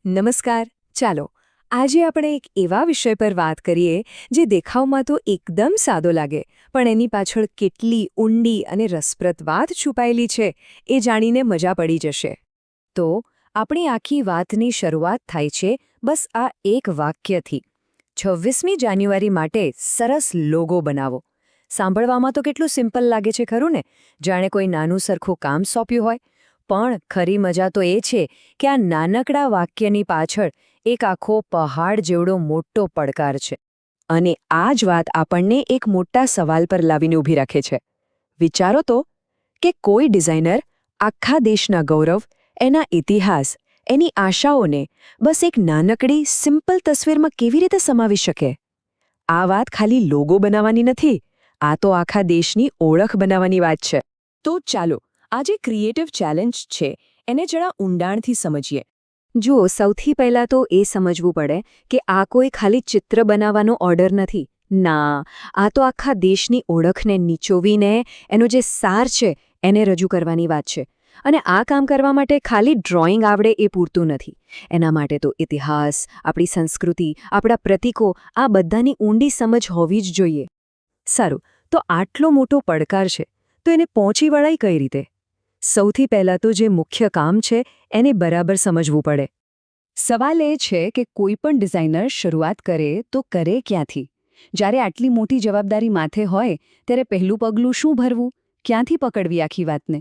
નમસ્કાર. ચાલો આજે આપણે એક એવા વિષય પર વાત કરીએ જે દેખાવમાં તો એકદમ સાદો લાગે, પણ એની પાછળ કેટલી ઊંડી અને રસપ્રદ વાત છુપાયેલી છે એ જાણીને મજા પડી જશે. તો આપણી આખી વાતની શરૂઆત થાય છે બસ આ એક વાક્યથી. 26મી જાન્યુઆરી માટે સરસ લોગો બનાવો. સાંભળવામાં તો કેટલું સિમ્પલ લાગે છે ખરું ને, જાણે કોઈ નાનું સરખું કામ સોંપ્યું હોય. પણ ખરી મજા તો એ છે કે આ નાનકડા વાક્યની પાછળ એક આખો પહાડ જેવડો મોટો પડકાર છે. અને આ જ વાત આપણને એક મોટા સવાલ પર લાવીને ઊભી રાખે છે. વિચારો તો કે કોઈ ડિઝાઇનર આખા દેશના ગૌરવ, એના ઇતિહાસ, એની આશાઓને બસ એક નાનકડી સિમ્પલ તસવીરમાં કેવી રીતે સમાવી શકે? આ વાત ખાલી લોગો બનાવવાની નથી, આ તો આખા દેશની ઓળખ બનાવવાની વાત છે. તો ચાલો આ જે ક્રિએટિવ ચેલેન્જ છે એને જરા ઊંડાણથી સમજીએ. જુઓ, સૌથી પહેલાં તો એ સમજવું પડે કે આ કોઈ ખાલી ચિત્ર બનાવવાનો ઓર્ડર નથી. ના, આ તો આખા દેશની ઓળખને નીચોવીને એનો જે સાર છે એને રજૂ કરવાની વાત છે. અને આ કામ કરવા માટે ખાલી ડ્રોઈંગ આવડે એ પૂરતું નથી. એના માટે તો ઇતિહાસ, આપણી સંસ્કૃતિ, આપણા પ્રતીકો આ બધાની ઊંડી સમજ હોવી જ જોઈએ. સારું, તો આટલો મોટો પડકાર છે તો એને પહોંચી વળાય કઈ રીતે? સૌથી પહેલાં તો જે મુખ્ય કામ છે એને બરાબર સમજવું પડે. સવાલ એ છે કે કોઈ પણ ડિઝાઇનર શરૂઆત કરે તો કરે ક્યાંથી? જ્યારે આટલી મોટી જવાબદારી માથે હોય ત્યારે પહેલું પગલું શું ભરવું? ક્યાંથી પકડવી આખી વાતને?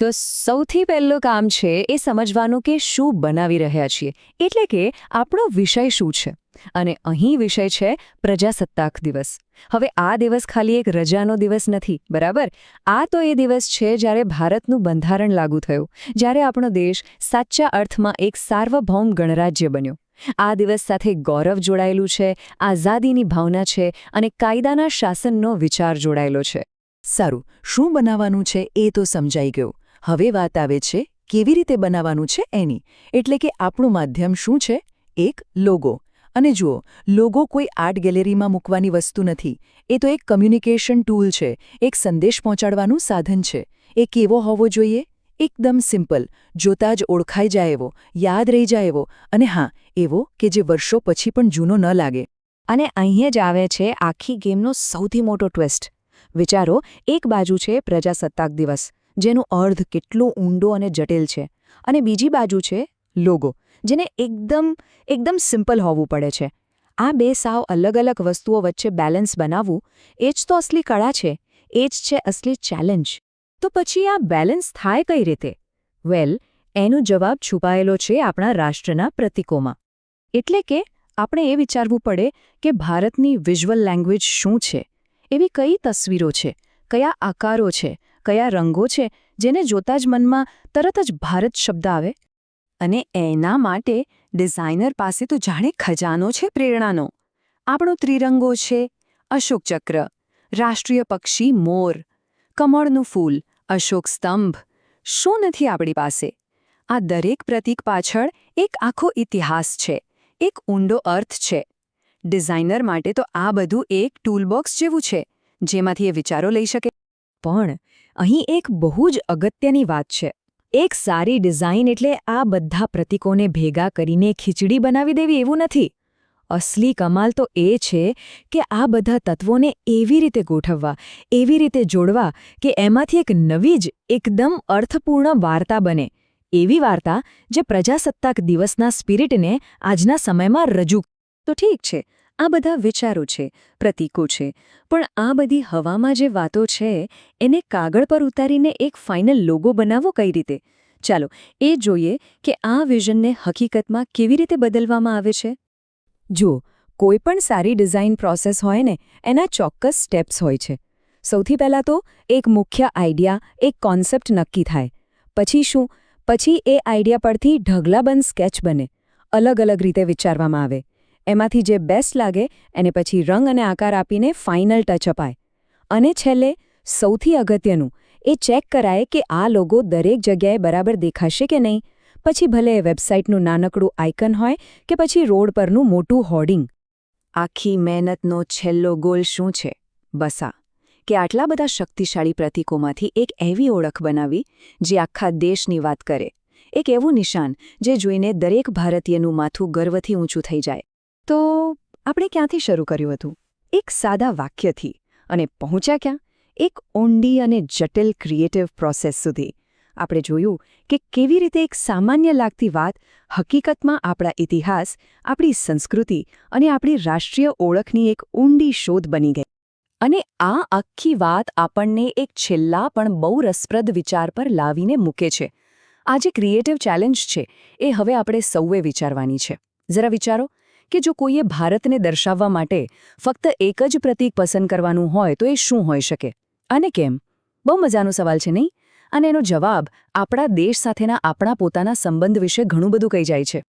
તો સૌથી પહેલું કામ છે એ સમજવાનું કે શું બનાવી રહ્યા છીએ, એટલે કે આપણો વિષય શું છે. અને અહીં વિષય છે પ્રજાસત્તાક દિવસ. હવે આ દિવસ ખાલી એક રજાનો દિવસ નથી, બરાબર? આ તો એ દિવસ છે જ્યારે ભારતનું બંધારણ લાગુ થયું, જ્યારે આપણો દેશ સાચા અર્થમાં એક સાર્વભૌમ ગણરાજ્ય બન્યો. આ દિવસ સાથે ગૌરવ જોડાયેલું છે, આઝાદીની ભાવના છે અને કાયદાના શાસનનો વિચાર જોડાયેલો છે. સારું, શું બનાવવાનું છે એ તો સમજાઈ ગયું. હવે વાત આવે છે કેવી રીતે બનાવવાનું છે એની. એટલે કે આપણું માધ્યમ શું છે? એક લોગો. અને જુઓ, લોગો કોઈ આર્ટ ગેલેરીમાં મૂકવાની વસ્તુ નથી. એ તો એક કમ્યુનિકેશન ટૂલ છે, એક સંદેશ પહોંચાડવાનું સાધન છે. એ કેવો હોવો જોઈએ? એકદમ સિમ્પલ, જોતા જ ઓળખાઈ જાય એવો, યાદ રહી જાય એવો, અને હા, એવો કે જે વર્ષો પછી પણ જૂનો ન લાગે. અને અહીં જ આવે છે આખી ગેમનો સૌથી મોટો ટ્વિસ્ટ. વિચારો, એક બાજુ છે પ્રજાસત્તાક દિવસ, જેનો અર્થ કેટલો ઊંડો અને જટિલ છે, અને બીજી બાજુ છે લોગો, જેને એકદમ સિમ્પલ હોવું પડે છે. આ બે સાવ અલગ અલગ વસ્તુઓ વચ્ચે બેલેન્સ બનાવવું એ જ તો અસલી કળા છે, એ જ છે અસલી ચેલેન્જ. તો પછી આ બેલેન્સ થાય કઈ રીતે? વેલ, એનો જવાબ છુપાયેલો છે આપણા રાષ્ટ્રના પ્રતીકોમાં. એટલે કે આપણે એ વિચારવું પડે કે ભારતની વિઝ્યુઅલ લેંગ્વેજ શું છે? એવી કઈ તસવીરો છે, કયા આકારો છે, કયા રંગો છે જેને જોતા જ મનમાં તરત જ ભારત શબ્દ આવે? અને એના માટે ડિઝાઇનર પાસે તો જાણે ખજાનો છે પ્રેરણાનો. આપણો ત્રિરંગો છે, અશોક ચક્ર, રાષ્ટ્રીય પક્ષી મોર, કમળનું ફૂલ, અશોક સ્તંભ. શું નથી આપણી પાસે? આ દરેક પ્રતીક પાછળ એક આખો ઇતિહાસ છે, એક ઊંડો અર્થ છે. ડિઝાઇનર માટે તો આ બધું એક ટૂલબોક્સ જેવું છે, જેમાંથી એ વિચારો લઈ શકે. પણ અહીં એક બહુ જ અગત્યની વાત છે. એક સારી ડિઝાઇન એટલે આ બધા પ્રતીકોને ભેગા કરીને ખીચડી બનાવી દેવી એવું નથી. અસલી કમાલ તો એ છે કે આ બધા તત્વોને એવી રીતે ગોઠવવા, એવી રીતે જોડવા કે એમાંથી એક નવી જ એકદમ અર્થપૂર્ણ વાર્તા બને. એવી વાર્તા જે પ્રજાસત્તાક દિવસના સ્પિરિટને આજના સમયમાં રજૂ. તો ઠીક છે, આ બધા વિચારો છે, પ્રતીકો છે, પણ આ બધી હવામાં જે વાતો છે એને કાગળ પર ઉતારીને એક ફાઇનલ લોગો બનાવવો કઈ રીતે? ચાલો એ જોઈએ કે આ વિઝનને હકીકતમાં કેવી રીતે બદલવામાં આવે છે. જુઓ, કોઈ પણ સારી ડિઝાઇન પ્રોસેસ હોય ને એના ચોક્કસ સ્ટેપ્સ હોય છે. સૌથી પહેલાં તો એક મુખ્ય આઈડિયા, એક કોન્સેપ્ટ નક્કી થાય. પછી શું? પછી એ આઈડિયા પરથી ઢગલાબંધ સ્કેચ બને, અલગ અલગ રીતે વિચારવામાં આવે. એમાંથી જે બેસ્ટ લાગે એને પછી રંગ અને આકાર આપીને ફાઇનલ ટચ અપાય. અને છેલ્લે સૌથી અગત્યનું, એ ચેક કરાય કે આ લોગો દરેક જગ્યાએ બરાબર દેખાશે કે નહીં. પછી ભલે વેબસાઇટનું નાનકડું આઇકન હોય કે પછી રોડ પરનું મોટું હોર્ડિંગ. આખી મહેનતનો છેલ્લો ગોલ શું છે? બસ આ કે આટલા બધા શક્તિશાળી પ્રતીકોમાંથી એક એવી ઓળખ બનાવી જે આખા દેશની વાત કરે, એક એવું નિશાન જે જોઈને દરેક ભારતીયનું માથું ગર્વથી ઊંચું થઈ જાય. તો આપણે ક્યાંથી શરૂ કર્યું હતું? એક સાદા વાક્યથી. અને પહોંચ્યા ક્યાં? એક ઊંડી અને જટિલ ક્રિએટિવ પ્રોસેસ સુધી. આપણે જોયું કે કેવી રીતે એક સામાન્ય લાગતી વાત હકીકતમાં આપણા ઇતિહાસ, આપણી સંસ્કૃતિ અને આપણી રાષ્ટ્રીય ઓળખની એક ઊંડી શોધ બની ગઈ. અને આ આખી વાત આપણને એક છેલ્લા પણ બહુ રસપ્રદ વિચાર પર લાવીને મૂકે છે. આ જે ક્રિએટિવ ચેલેન્જ છે એ હવે આપણે સૌએ વિચારવાની છે. જરા વિચારો કે જો કોઈએ ભારતને દર્શાવવા માટે ફક્ત એક જ પ્રતીક પસંદ કરવાનું હોય તો એ શું હોઈ શકે? અને કેમ? બહુ મજાનો સવાલ છે નહીં? અને એનો જવાબ આપણા દેશ સાથેના આપણા પોતાના સંબંધ વિશે ઘણું બધું કહી જાય છે.